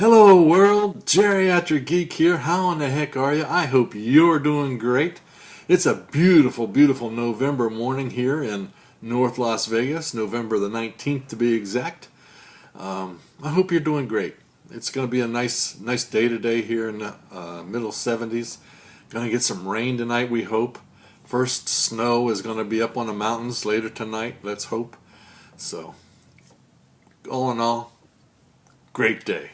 Hello world, Geriatric Geek here. How in the heck are you? I hope you're doing great. It's a beautiful, beautiful November morning here in North Las Vegas, November the 19th to be exact. I hope you're doing great. It's going to be a nice day today here in the middle 70s. Going to get some rain tonight, we hope. First snow is going to be up on the mountains later tonight, let's hope. So, all in all, great day.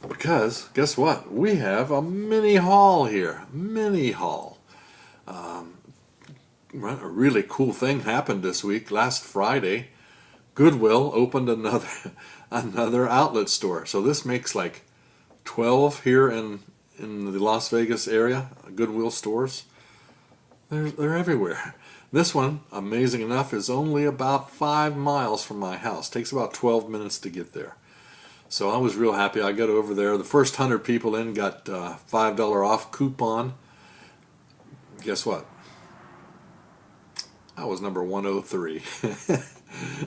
Because, guess what? We have a mini haul here. Mini haul. A really cool thing happened this week. Last Friday, Goodwill opened another outlet store. So this makes like 12 here in the Las Vegas area, Goodwill stores. They're everywhere. This one, amazing enough, is only about 5 miles from my house. Takes about 12 minutes to get there. So I was real happy. I got over there. The first 100 people in got $5 off coupon. Guess what? I was number 103.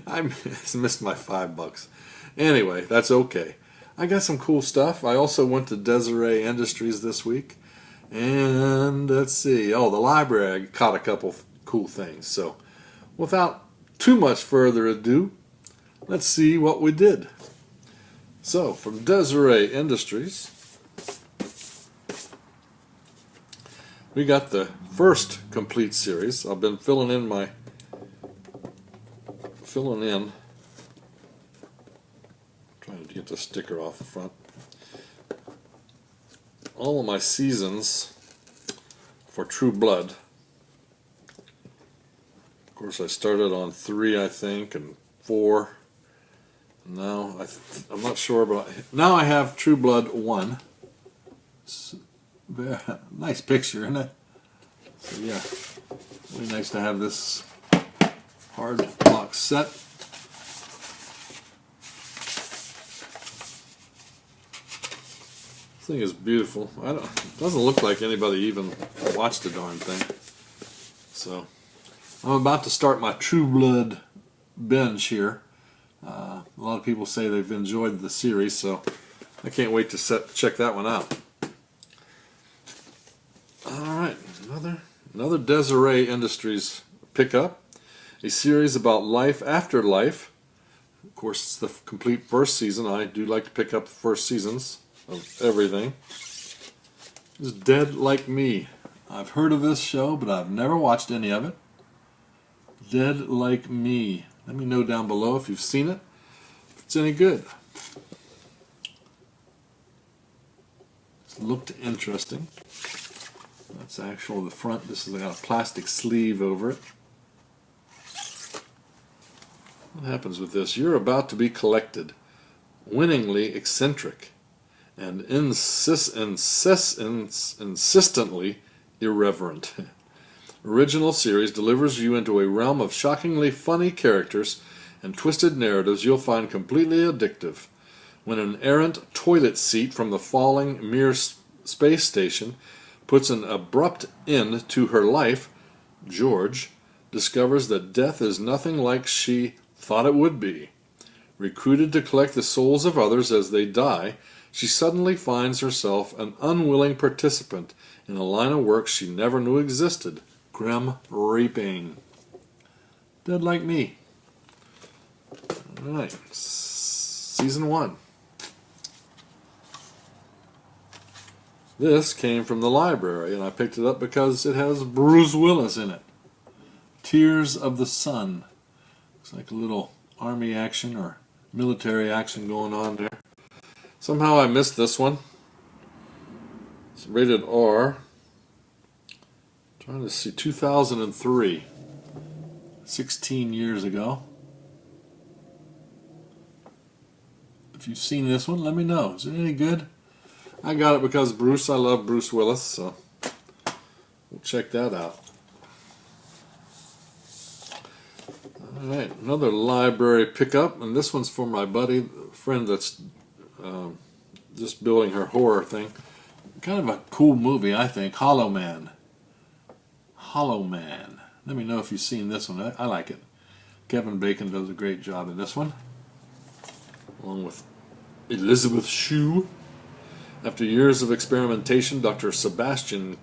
I missed my $5. Anyway, that's okay. I got some cool stuff. I also went to Desiree Industries this week. And let's see. Oh, the library, I caught a couple cool things. So without too much further ado, let's see what we did. So, from Desiree Industries, we got the first complete series. I've been filling in, trying to get the sticker off the front, all of my seasons for True Blood. Of course, I started on 3, I think, and 4. Now, I'm not sure, but now I have True Blood 1. Nice picture, isn't it? So yeah, really nice to have this hard box set. This thing is beautiful. It doesn't look like anybody even watched the darn thing. So, I'm about to start my True Blood binge here. A lot of people say they've enjoyed the series, so I can't wait to check that one out. Alright, another Desiree Industries pickup. A series about life after life. Of course, it's the complete first season. I do like to pick up the first seasons of everything. It's Dead Like Me. I've heard of this show, but I've never watched any of it. Dead Like Me. Let me know down below if you've seen it, if it's any good. It's looked interesting. That's actually the front. This has got a plastic sleeve over it. What happens with this? You're about to be collected. Winningly eccentric and insistently irreverent. Original series delivers you into a realm of shockingly funny characters and twisted narratives you'll find completely addictive. When an errant toilet seat from the falling Mir space station puts an abrupt end to her life, George discovers that death is nothing like she thought it would be. Recruited to collect the souls of others as they die, she suddenly finds herself an unwilling participant in a line of work she never knew existed. Grim Reaping. Dead Like Me. Alright, Season 1. This came from the library, and I picked it up because it has Bruce Willis in it. Tears of the Sun. Looks like a little army action or military action going on there. Somehow I missed this one. It's rated R. Trying to see, 2003, 16 years ago. If you've seen this one, let me know. Is it any good? I got it because I love Bruce Willis, so we'll check that out. Alright, another library pickup, and this one's for my friend that's just building her horror thing. Kind of a cool movie, I think. Hollow Man. Let me know if you've seen this one. I like it. Kevin Bacon does a great job in this one, along with Elizabeth Shue. After years of experimentation, Dr. Sebastian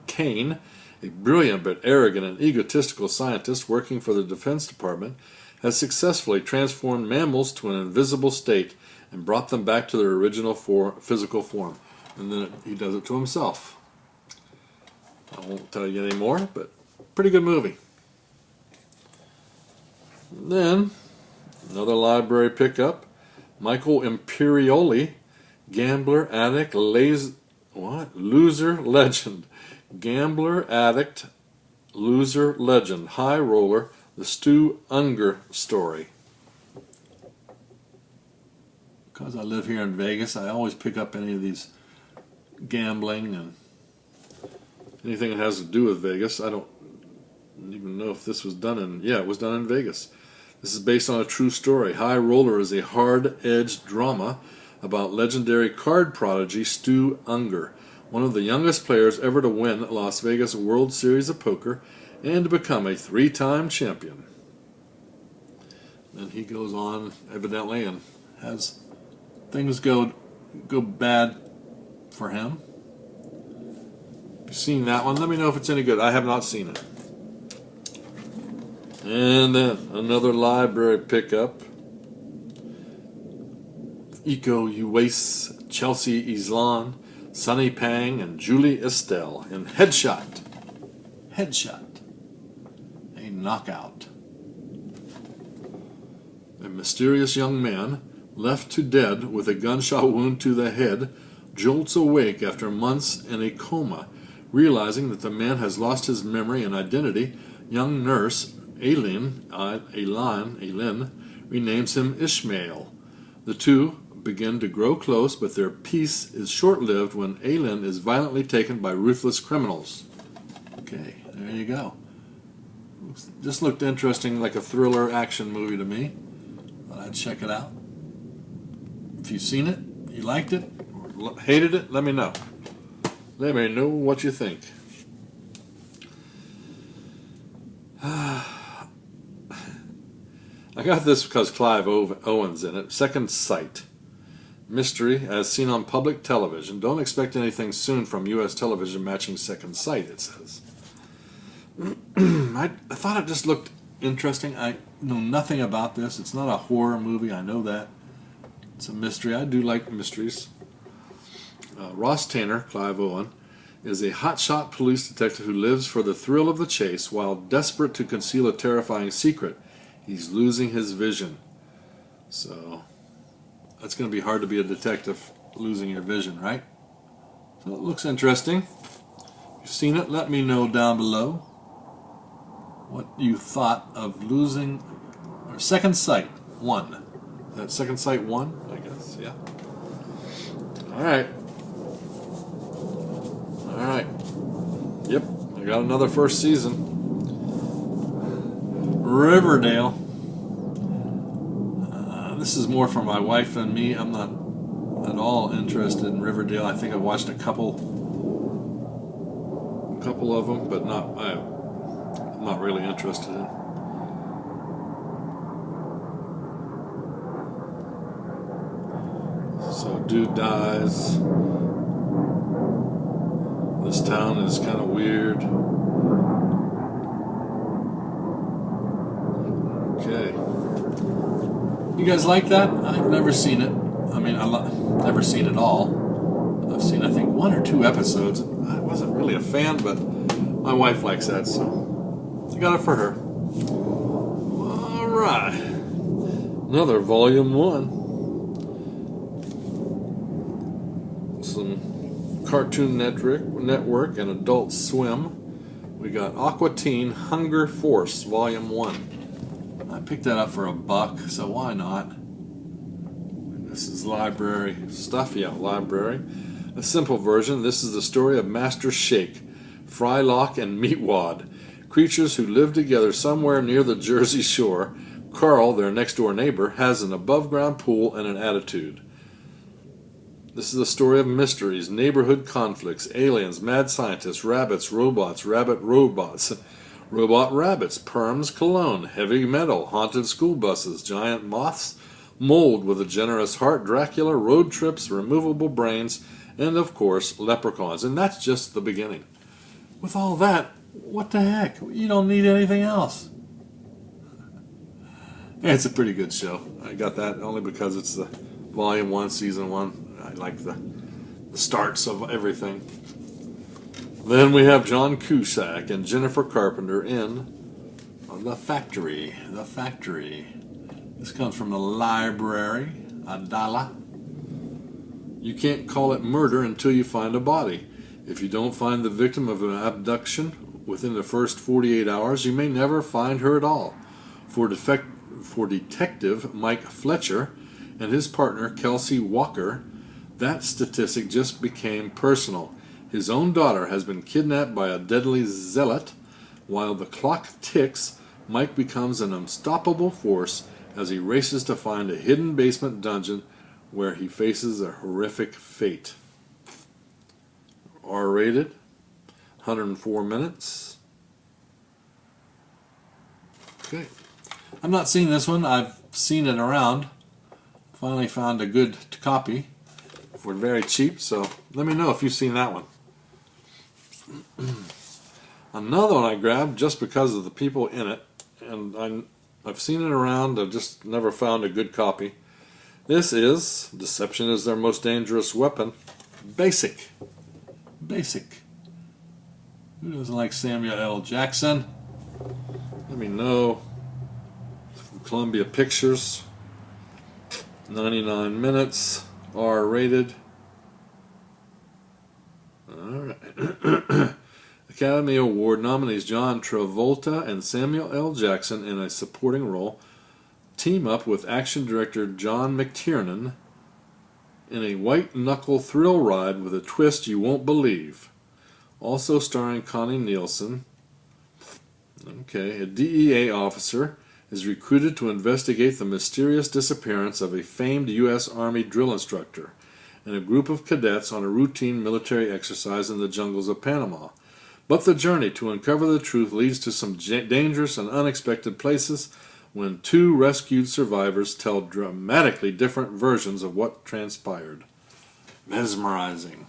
Kane, a brilliant but arrogant and egotistical scientist working for the Defense Department, has successfully transformed mammals to an invisible state and brought them back to their original physical form. And then he does it to himself. I won't tell you any more, but pretty good movie. And then, another library pickup, Michael Imperioli, gambler, addict, loser, legend. Gambler, addict, loser, legend. High roller, the Stu Unger story. Because I live here in Vegas, I always pick up any of these gambling and anything that has to do with Vegas. I don't even know if this was done in... Yeah, it was done in Vegas. This is based on a true story. High Roller is a hard-edged drama about legendary card prodigy Stu Unger, one of the youngest players ever to win Las Vegas World Series of Poker and to become a 3-time champion. And he goes on, evidently, and has things go bad for him. If you've seen that one, let me know if it's any good. I have not seen it. And then another library pickup. Iko Uwais, Chelsea Islan, Sunny Pang, and Julie Estelle in Headshot. Headshot. A knockout. A mysterious young man, left to dead with a gunshot wound to the head, jolts awake after months in a coma. Realizing that the man has lost his memory and identity, young nurse Aileen renames him Ishmael. The two begin to grow close, but their peace is short-lived when Aileen is violently taken by ruthless criminals. Okay, there you go. Just looked interesting, like a thriller action movie to me. Thought I'd check it out. If you've seen it, you liked it, or hated it, let me know. Let me know what you think. I got this because Clive Owen's in it. Second Sight. Mystery as seen on public television. Don't expect anything soon from U.S. television matching Second Sight, it says. I thought it just looked interesting. I know nothing about this. It's not a horror movie, I know that. It's a mystery. I do like mysteries. Ross Tanner, Clive Owen, is a hotshot police detective who lives for the thrill of the chase while desperate to conceal a terrifying secret. He's losing his vision. So, that's going to be hard to be a detective losing your vision, right? So it looks interesting. If you've seen it, let me know down below what you thought of losing, or Second Sight 1. Is that Second Sight 1? I guess, yeah. Alright. Alright. Yep, I got another first season. Riverdale. This is more for my wife than me. I'm not at all interested in Riverdale. I think I've watched a couple of them, but I'm not really interested in. So, dude dies. This town is kind of weird. Okay. You guys like that? I've never seen it. I mean, I've never seen it all. I've seen, I think, 1 or 2 episodes. I wasn't really a fan, but my wife likes that, so I got it for her. Alright. Another Volume 1. Some Cartoon Network and Adult Swim. We got Aqua Teen Hunger Force, Volume 1. I picked that up for $1, so why not? This is library stuff, yeah, library. A simple version. This is the story of Master Shake, Frylock, and Meatwad, creatures who live together somewhere near the Jersey Shore. Carl, their next-door neighbor, has an above-ground pool and an attitude. This is the story of mysteries, neighborhood conflicts, aliens, mad scientists, rabbits, robots, rabbit robots, robot rabbits, perms, cologne, heavy metal, haunted school buses, giant moths, Mold with a generous heart, Dracula, road trips, removable brains, and of course, leprechauns. And that's just the beginning. With all that, what the heck? You don't need anything else. It's a pretty good show. I got that only because it's the Volume 1, Season 1. I like the starts of everything. Then we have John Cusack and Jennifer Carpenter in The Factory. The Factory. This comes from the library, Adala. You can't call it murder until you find a body. If you don't find the victim of an abduction within the first 48 hours, you may never find her at all. For Detective Mike Fletcher and his partner Kelsey Walker, that statistic just became personal. His own daughter has been kidnapped by a deadly zealot. While the clock ticks, Mike becomes an unstoppable force as he races to find a hidden basement dungeon where he faces a horrific fate. R-rated, 104 minutes. Okay. I've not seen this one. I've seen it around. Finally found a good copy for very cheap, so let me know if you've seen that one. Another one I grabbed just because of the people in it, and I've seen it around, I've just never found a good copy. This is Deception is Their Most Dangerous Weapon. Basic. Basic. Who doesn't like Samuel L. Jackson? Let me know. From Columbia Pictures. 99 minutes. R-rated. Alright. Academy Award nominees John Travolta and Samuel L. Jackson in a supporting role team up with action director John McTiernan in a white-knuckle thrill ride with a twist you won't believe. Also starring Connie Nielsen. Okay, a DEA officer is recruited to investigate the mysterious disappearance of a famed U.S. Army drill instructor and a group of cadets on a routine military exercise in the jungles of Panama. But the journey to uncover the truth leads to some dangerous and unexpected places when two rescued survivors tell dramatically different versions of what transpired. Mesmerizing.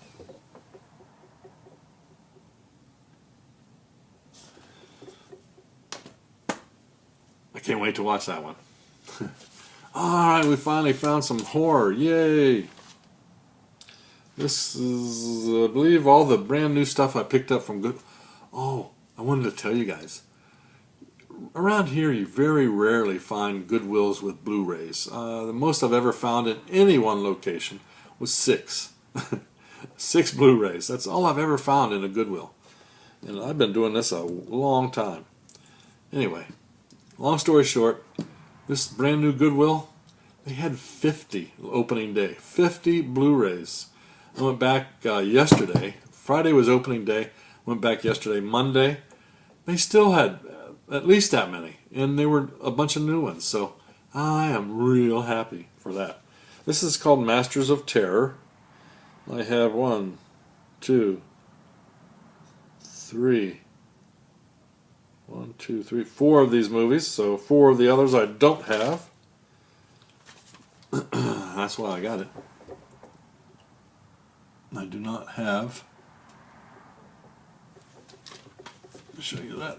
I can't wait to watch that one. Alright, we finally found some horror. Yay! This is, I believe, all the brand new stuff I picked up from Goodwill. Oh, I wanted to tell you guys. Around here, you very rarely find Goodwills with Blu-rays. The most I've ever found in any one location was 6. 6 Blu-rays. That's all I've ever found in a Goodwill. And I've been doing this a long time. Anyway, long story short, this brand new Goodwill, they had 50 opening day. 50 Blu-rays. I went back yesterday. Friday was opening day. Went back yesterday, Monday. They still had at least that many. And they were a bunch of new ones. So I am real happy for that. This is called Masters of Terror. I have 1, 2, 3. 1, 2, 3, 4 of these movies. So 4 of the others I don't have. That's why I got it. I do not have. I'll show you that.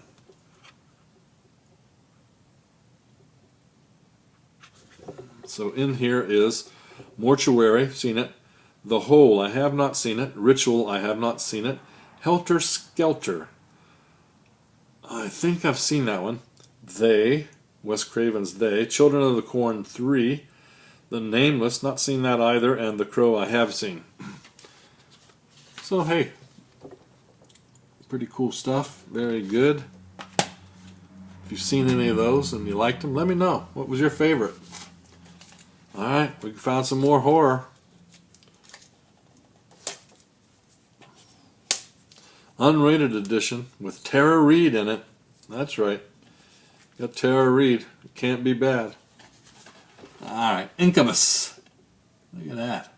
So in here is Mortuary, seen it. The Hole, I have not seen it. Ritual, I have not seen it. Helter Skelter, I think I've seen that one. They, Wes Craven's They. Children of the Corn 3. The Nameless, not seen that either. And The Crow, I have seen. So hey, pretty cool stuff. Very good. If you've seen any of those and you liked them, let me know. What was your favorite? Alright, we found some more horror. Unrated edition with Tara Reid in it. That's right. Got Tara Reid. It can't be bad. Alright, Incubus. Look at that.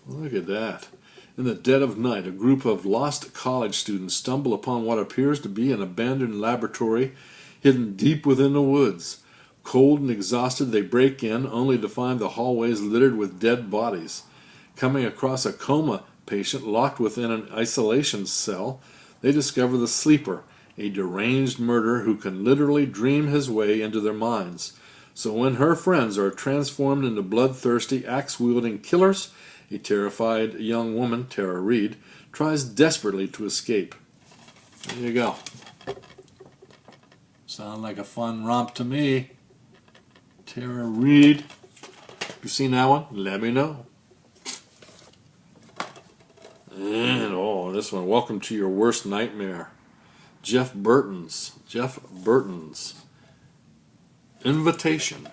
Look at that. In the dead of night, a group of lost college students stumble upon what appears to be an abandoned laboratory hidden deep within the woods. Cold and exhausted, they break in, only to find the hallways littered with dead bodies. Coming across a coma patient locked within an isolation cell, they discover the sleeper, a deranged murderer who can literally dream his way into their minds. So when her friends are transformed into bloodthirsty, axe-wielding killers, a terrified young woman, Tara Reid, tries desperately to escape. There you go. Sound like a fun romp to me. Tara Reid. If you've seen that one, let me know. And, oh, this one, Welcome to Your Worst Nightmare. Jeff Burton's. Invitation.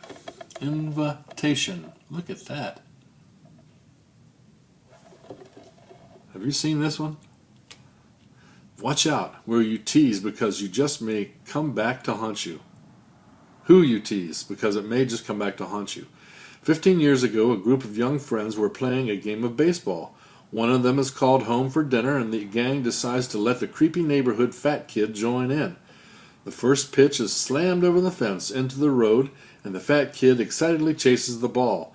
Look at that. Have you seen this one? Watch out where you tease, because you just may come back to haunt you. Who you tease, because it may just come back to haunt you. 15 years ago, a group of young friends were playing a game of baseball. One of them is called home for dinner, and the gang decides to let the creepy neighborhood fat kid join in. The first pitch is slammed over the fence into the road, and the fat kid excitedly chases the ball.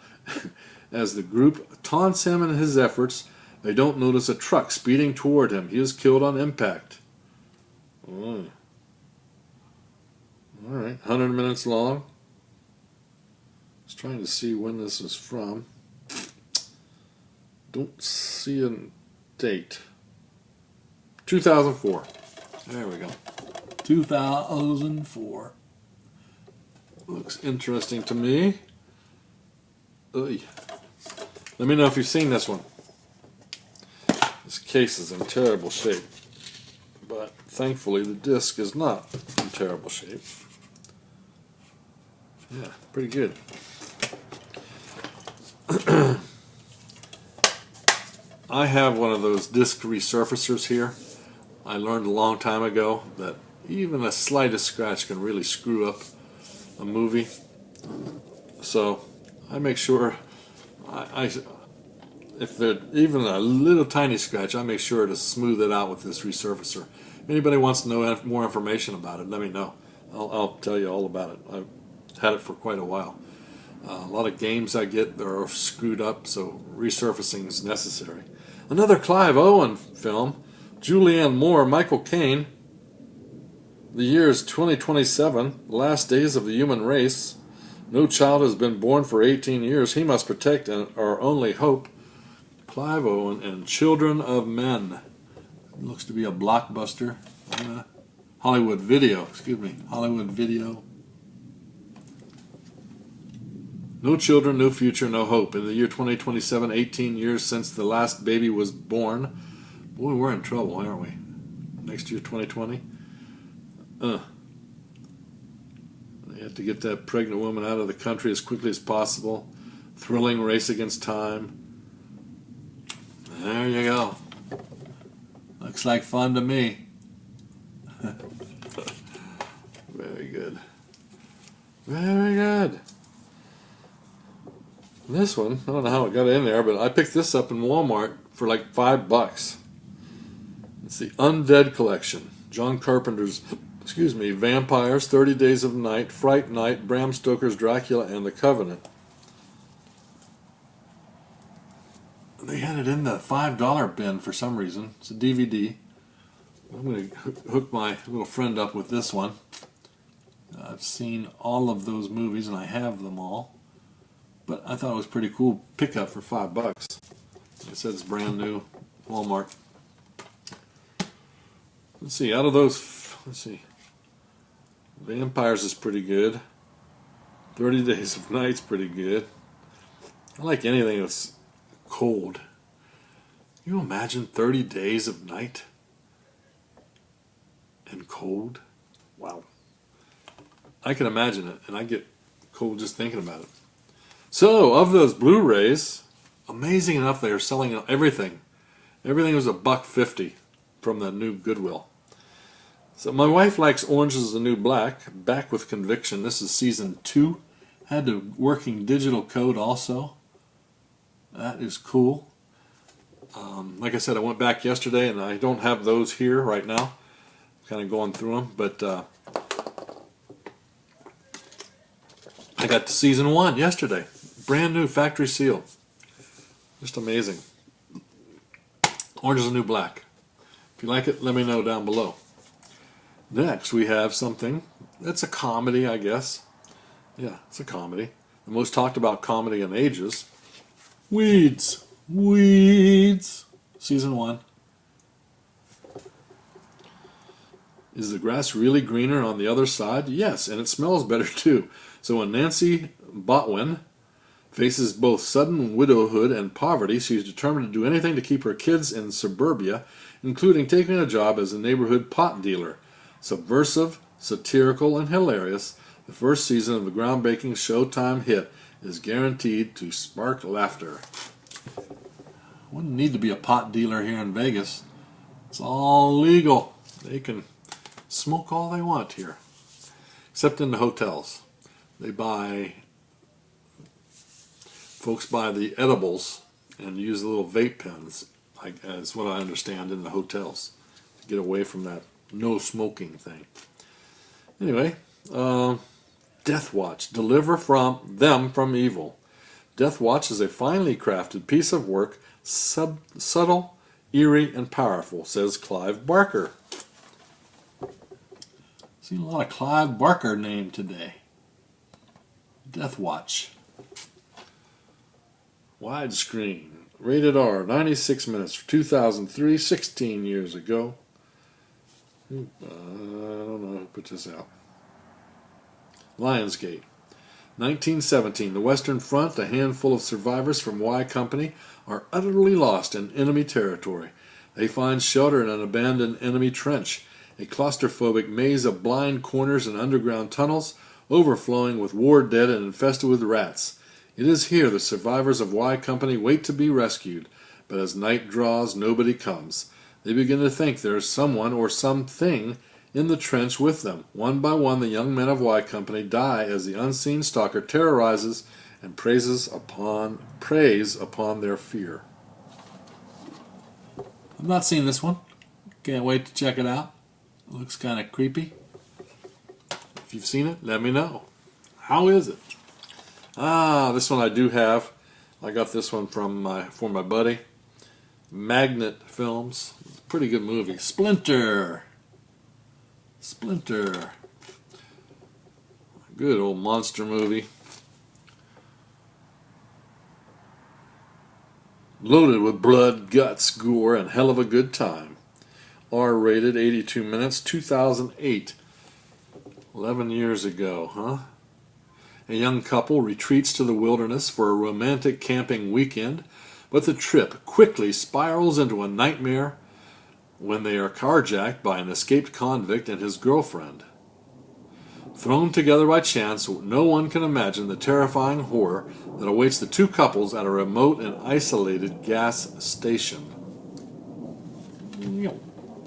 As the group taunts him in his efforts, they don't notice a truck speeding toward him. He is killed on impact. All right, 100 minutes long. I was trying to see when this is from. Don't see a date. 2004. There we go. 2004. Looks interesting to me. Oy. Let me know if you've seen this one. This case is in terrible shape, but thankfully the disc is not in terrible shape. Yeah, pretty good. I have one of those disc resurfacers here. I learned a long time ago that even the slightest scratch can really screw up a movie. So I make sure if there's even a little tiny scratch, I make sure to smooth it out with this resurfacer. If anybody wants to know more information about it, let me know. I'll tell you all about it. I've had it for quite a while. A lot of games I get that are screwed up, so resurfacing is necessary. Another Clive Owen film, Julianne Moore, Michael Caine. The year is 2027, the last days of the human race. No child has been born for 18 years. He must protect our only hope. Clive Owen and Children of Men. It looks to be a blockbuster. Hollywood Video. No children, no future, no hope. In the year 2027, 18 years since the last baby was born. Boy, we're in trouble, aren't we? Next year, 2020. They have to get that pregnant woman out of the country as quickly as possible. Thrilling race against time. There you go. Looks like fun to me. Very good. Very good. This one, I don't know how it got in there, but I picked this up in Walmart for like $5. It's the Undead Collection. John Carpenter's, Vampires, 30 Days of Night, Fright Night, Bram Stoker's Dracula, and The Covenant. They had it in the $5 bin for some reason. It's a DVD. I'm going to hook my little friend up with this one. I've seen all of those movies, and I have them all. But I thought it was a pretty cool pickup for $5. Like I said, it's brand new, Walmart. Let's see, out of those, Vampires is pretty good. 30 Days of Night's pretty good. I like anything that's cold. Can you imagine 30 Days of Night and cold? Wow. I can imagine it, and I get cold just thinking about it. So, of those Blu-rays, amazing enough, they are selling everything. Everything was $1.50 from the new Goodwill. So my wife likes Orange Is the New Black, Back with Conviction. This is season 2. Had the working digital code also. That is cool. Like I said, I went back yesterday, and I don't have those here right now. I'm kind of going through them, but I got to season 1 yesterday. Brand new, factory seal. Just amazing. Orange is the New Black. If you like it, let me know down below. Next, we have something that's a comedy, I guess. Yeah, it's a comedy. The most talked about comedy in ages. Weeds. Weeds. Season 1. Is the grass really greener on the other side? Yes, and it smells better too. So when Nancy Botwin faces both sudden widowhood and poverty, she's determined to do anything to keep her kids in suburbia, including taking a job as a neighborhood pot dealer. Subversive, satirical, and hilarious, the first season of the groundbreaking Showtime hit is guaranteed to spark laughter. Wouldn't need to be a pot dealer here in Vegas. It's all legal. They can smoke all they want here, except in the hotels. Folks buy the edibles and use the little vape pens, as what I understand, in the hotels to get away from that no smoking thing. Anyway, Death Watch, deliver from evil. Death Watch is a finely crafted piece of work, subtle, eerie, and powerful, says Clive Barker. Seen a lot of Clive Barker named today. Death Watch. Widescreen. Rated R. 96 minutes. 2003. 16 years ago. I don't know who put this out. Lionsgate. 1917. The Western Front, a handful of survivors from Y Company, are utterly lost in enemy territory. They find shelter in an abandoned enemy trench, a claustrophobic maze of blind corners and underground tunnels, overflowing with war dead and infested with rats. It is here the survivors of Y Company wait to be rescued, but as night draws, nobody comes. They begin to think there is someone or something in the trench with them. One by one, the young men of Y Company die as the unseen stalker terrorizes and preys upon their fear. I've not seen this one. Can't wait to check it out. It looks kind of creepy. If you've seen it, let me know. How is it? This one I do have. I got this one for my buddy. Magnet Films. Pretty good movie. Splinter. Good old monster movie. Loaded with blood, guts, gore, and hell of a good time. R-rated, 82 minutes, 2008. 11 years ago, huh? A young couple retreats to the wilderness for a romantic camping weekend, but the trip quickly spirals into a nightmare when they are carjacked by an escaped convict and his girlfriend. Thrown together by chance, no one can imagine the terrifying horror that awaits the two couples at a remote and isolated gas station.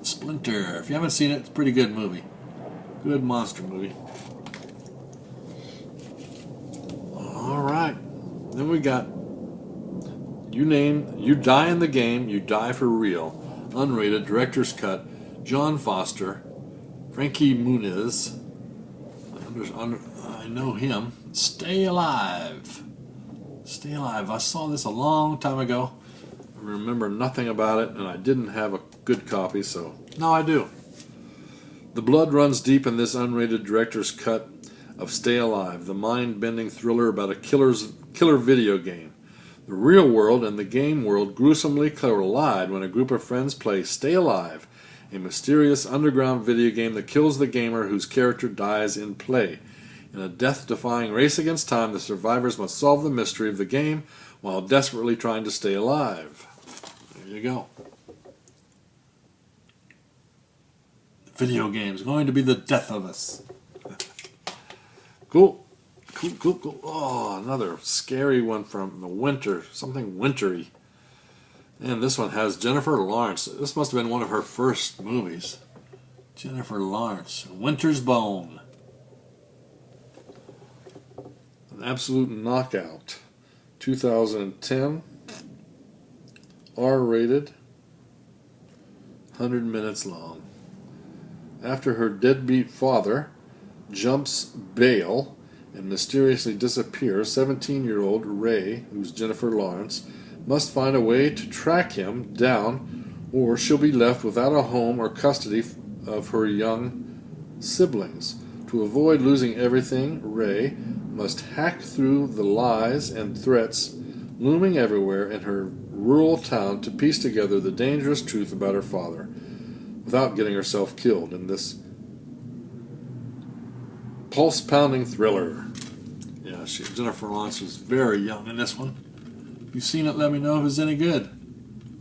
Splinter. If you haven't seen it, it's a pretty good movie. Good monster movie. Alright. Then we got You Die in the Game, You Die for Real. Unrated, director's cut. John Foster. Frankie Muniz. I know him. Stay Alive. Stay Alive. I saw this a long time ago. I remember nothing about it, and I didn't have a good copy, so now I do. The blood runs deep in this unrated director's cut of Stay Alive, the mind-bending thriller about a killer video game. The real world and the game world gruesomely collide when a group of friends play Stay Alive, a mysterious underground video game that kills the gamer whose character dies in play. In a death-defying race against time, the survivors must solve the mystery of the game while desperately trying to stay alive. There you go. Video games going to be the death of us. Cool. Oh, another scary one from the winter. Something wintry. And this one has Jennifer Lawrence. This must have been one of her first movies. Jennifer Lawrence. Winter's Bone. An absolute knockout. 2010. R-rated. 100 minutes long. After her deadbeat father jumps bail and mysteriously disappear, 17-year-old Ray, who's Jennifer Lawrence, must find a way to track him down, or she'll be left without a home or custody of her young siblings. To avoid losing everything, Ray must hack through the lies and threats looming everywhere in her rural town to piece together the dangerous truth about her father, without getting herself killed in this pulse-pounding thriller. Yeah, Jennifer Lawrence was very young in this one. If you've seen it, let me know if it's any good.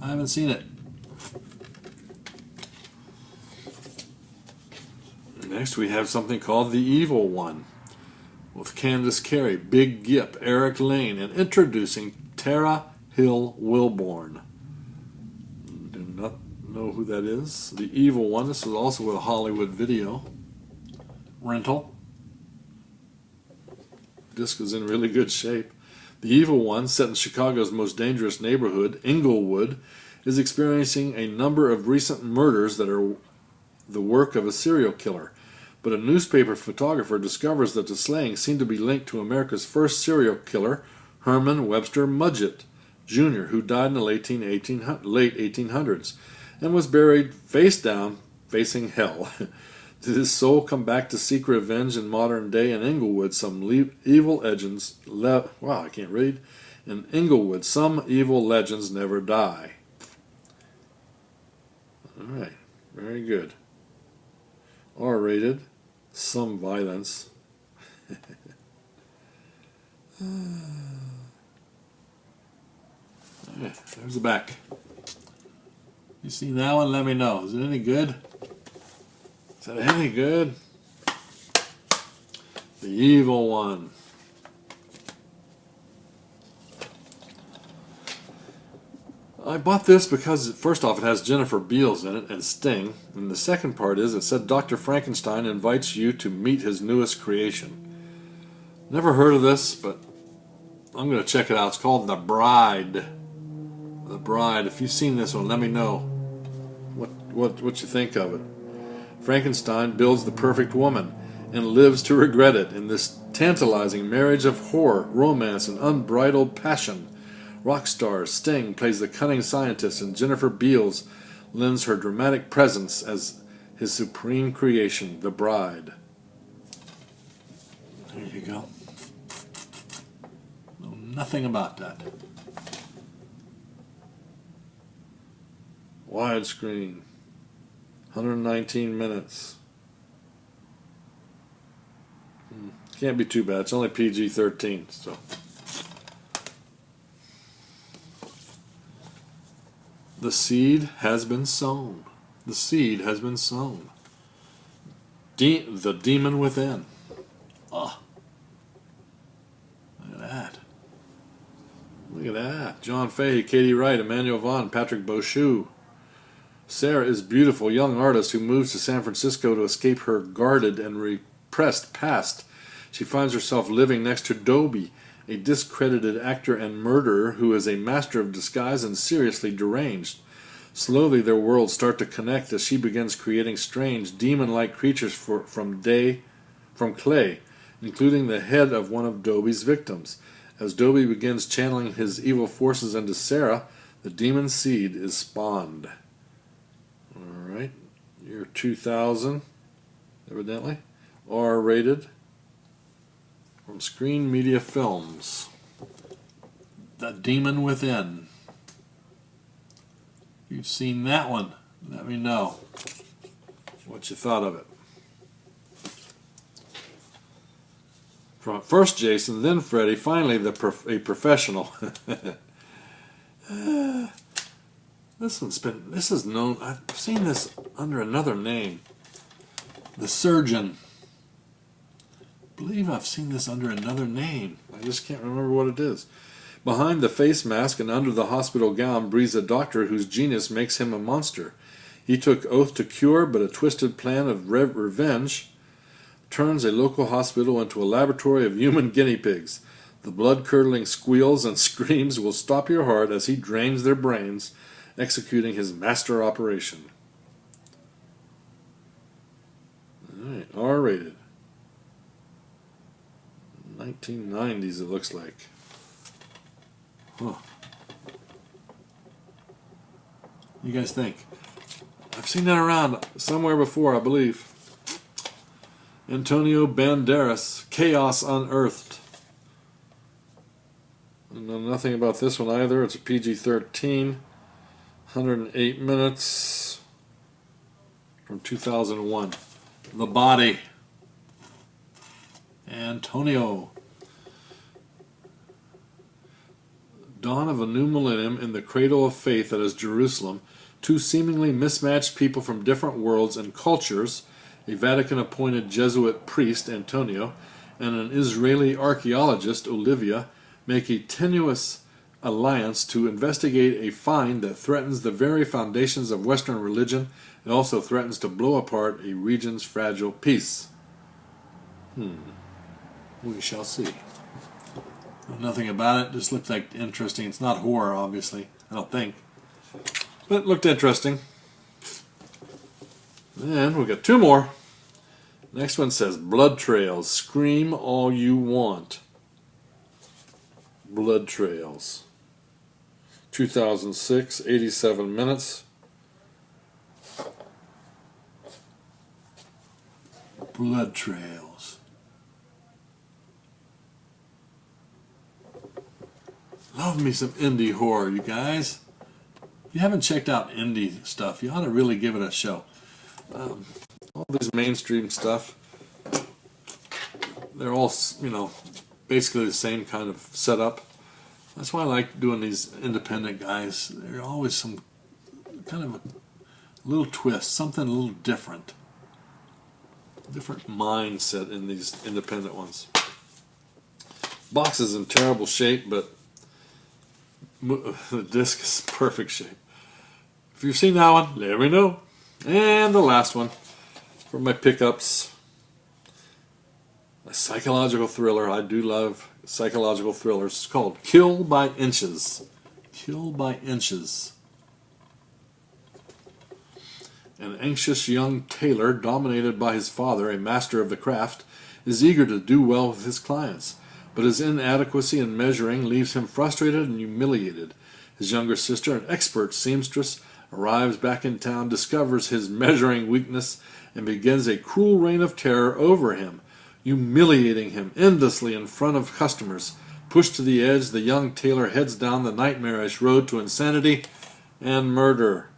I haven't seen it. Next, we have something called The Evil One, with Candace Carey, Big Gip, Eric Lane, and introducing Tara Hill Wilborn. Do not know who that is. The Evil One. This is also a Hollywood video rental. Disc is in really good shape. The Evil One, set in Chicago's most dangerous neighborhood, Inglewood, is experiencing a number of recent murders that are the work of a serial killer. But a newspaper photographer discovers that the slayings seem to be linked to America's first serial killer, Herman Webster Mudgett, Jr., who died in the late 1800s and was buried face down, facing hell. Did his soul come back to seek revenge in modern day in Inglewood? Evil legends In Inglewood, some evil legends never die. All right, very good. R-rated, some violence. There's the back. You see that one? Let me know. Is it any good? Is that any good? The Evil One. I bought this because, first off, it has Jennifer Beals in it and Sting. And the second part is, it said Dr. Frankenstein invites you to meet his newest creation. Never heard of this, but I'm going to check it out. It's called The Bride. The Bride. If you've seen this one, let me know what you think of it. Frankenstein builds the perfect woman and lives to regret it in this tantalizing marriage of horror, romance, and unbridled passion. Rock star Sting plays the cunning scientist, and Jennifer Beals lends her dramatic presence as his supreme creation, the bride. There you go. Know nothing about that. Widescreen. 119 minutes. Can't be too bad. It's only PG-13, so. The seed has been sown. The seed has been sown. The demon within. Oh. Look at that. Look at that. John Fahey, Katie Wright, Emmanuel Vaughn, Patrick Beauchou. Sarah is a beautiful young artist who moves to San Francisco to escape her guarded and repressed past. She finds herself living next to Dobie, a discredited actor and murderer who is a master of disguise and seriously deranged. Slowly their worlds start to connect as she begins creating strange, demon-like creatures from clay, including the head of one of Dobie's victims. As Dobie begins channeling his evil forces into Sarah, the demon seed is spawned. Alright, year 2000, evidently. R-rated. From Screen Media Films. The Demon Within. If you've seen that one, let me know what you thought of it. First Jason, then Freddy, finally a professional. This is known, I've seen this under another name. The Surgeon. I believe I've seen this under another name. I just can't remember what it is. Behind the face mask and under the hospital gown breathes a doctor whose genius makes him a monster. He took oath to cure, but a twisted plan of revenge turns a local hospital into a laboratory of human guinea pigs. The blood-curdling squeals and screams will stop your heart as he drains their brains, executing his master operation. Alright, R-rated. 1990s, it looks like. Huh. You guys think? I've seen that around somewhere before, I believe. Antonio Banderas, Chaos Unearthed. I know nothing about this one either. It's a PG-13, 108 minutes, from 2001. The Body. Antonio. Dawn of a new millennium in the cradle of faith that is Jerusalem. Two seemingly mismatched people from different worlds and cultures, a Vatican-appointed Jesuit priest, Antonio, and an Israeli archaeologist, Olivia, make a tenuous alliance to investigate a find that threatens the very foundations of Western religion and also threatens to blow apart a region's fragile peace. We shall see. Nothing about it, just looked like interesting. It's not horror, obviously, I don't think. But it looked interesting. And we got two more. Next one says Blood Trails. Scream all you want. Blood Trails. 2006, 87 minutes. Blood Trails. Love me some indie horror, you guys. If you haven't checked out indie stuff, you ought to really give it a show. All this mainstream stuff, they're all, basically the same kind of setup. That's why I like doing these independent guys. There's always some kind of a little twist, something a little different. Different mindset in these independent ones. Box is in terrible shape, but the disc is perfect shape. If you've seen that one, let me know. And the last one for my pickups. A psychological thriller. I do love psychological thrillers. It's called Kill by Inches. Kill by Inches. An anxious young tailor, dominated by his father, a master of the craft, is eager to do well with his clients, but his inadequacy in measuring leaves him frustrated and humiliated. His younger sister, an expert seamstress, arrives back in town, discovers his measuring weakness, and begins a cruel reign of terror over him, humiliating him endlessly in front of customers. Pushed to the edge, the young tailor heads down the nightmarish road to insanity and murder.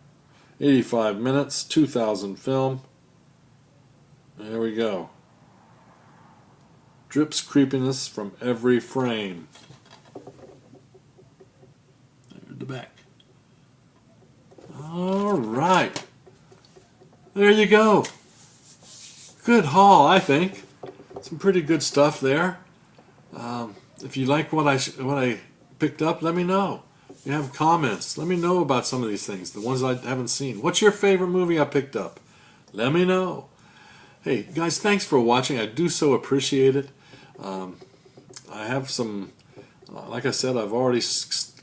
85 minutes, 2000 film. There we go. Drips creepiness from every frame. There's the back. All right. There you go. Good haul, I think. Some pretty good stuff there. If you like what I picked up, let me know. If you have comments, let me know about some of these things, the ones I haven't seen. What's your favorite movie I picked up? Let me know. Hey, guys, thanks for watching. I do so appreciate it. I have some, like I said, I've already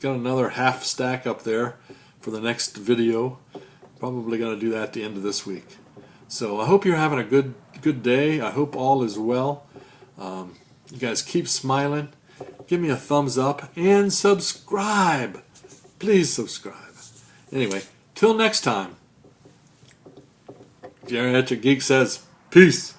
got another half stack up there for the next video. Probably going to do that at the end of this week. So I hope you're having a good day. I hope all is well. You guys keep smiling. Give me a thumbs up and subscribe. Please subscribe. Anyway, till next time. Geriatric Geek says, peace.